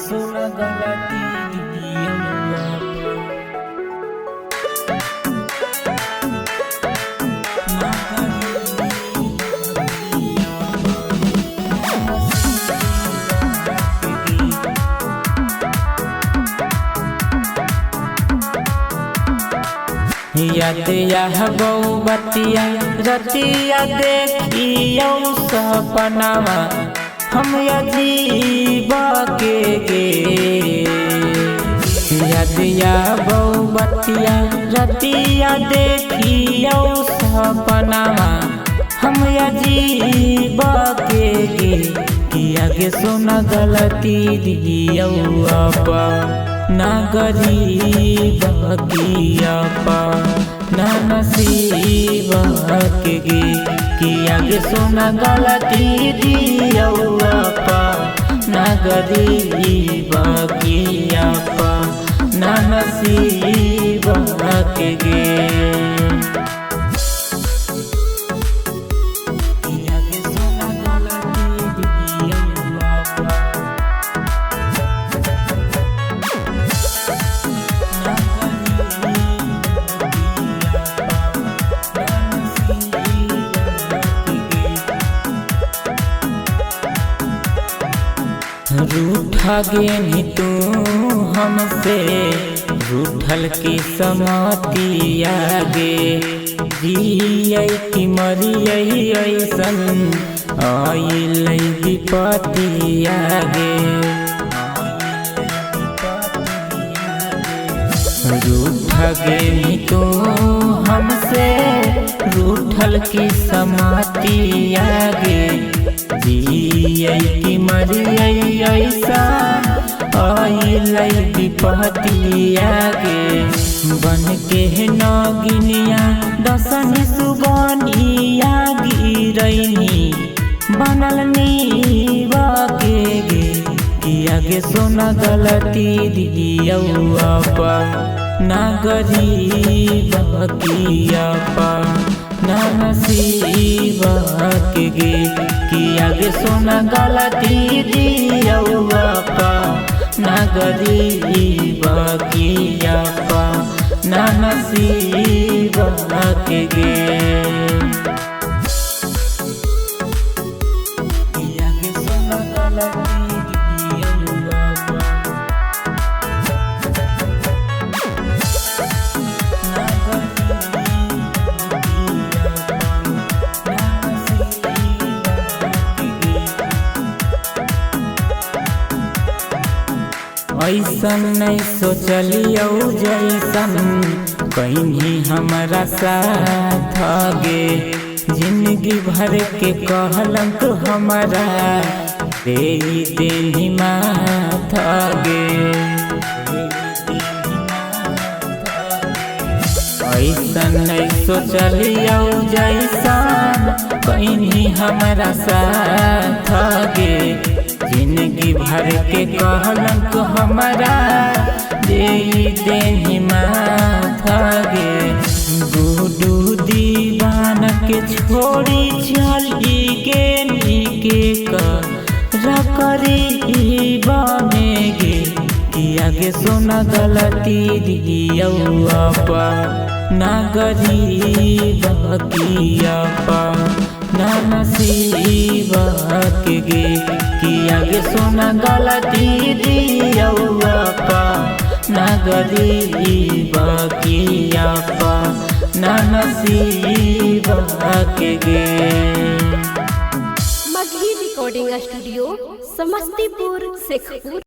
सुना गलती याद यह बतिया रतिया देखियो सपनावा हम अजीब के गे। याद यह बतिया रतिया देखियो सपनावा हम अजीब के गे। किया के सुना गलती दियो अपा ना गरीब कियापा ना नसीब के गे। किया के सुना गलती दियौपा ना गरीब कियापा ना नसीब के गे। रूठा गे तू हमसे रूठल की समातिया गे। जियै कि मरियै ऐसन आइलै विपतिया गे। रूठा गे तू हमसे रूठल की समातिया गे। जियै कि मरियै ऐसा आइलै विपतिया गे। बन के नगिनिया दसनी सुगनिया गिरैनी बनल नीवा के गे। किया के सोना गलती दियौ अपा ना गरीब कियापा ना नसीब के गे। किया के सोना गलती दियौ अपा ना गरीब कियापा ना नसीब के गे। किया के सोना गलती ऐसन नहीं सोचलियो जैसन कहीं हमारा साथ गे। जिंदगी भर के कहलंक हमारा दे देनी माथा गे। ऐसन नहीं सोचलियो जैसन कहीं हमारा साथ गे। जिंदगी भर के कहलंक हमारा दे देनी माथा गे। गुडू दीवाना के छोड़ी चली गे नीके करीब में गे। किया के सोना गलती दियौ अपा ना गरीब कियापा ना नसीब के गे। किया के सोना गलती दियौ अपा ना गरीब कियापा ना नसीब के गे। Magahi recording studio Samastipur Sheikhpura.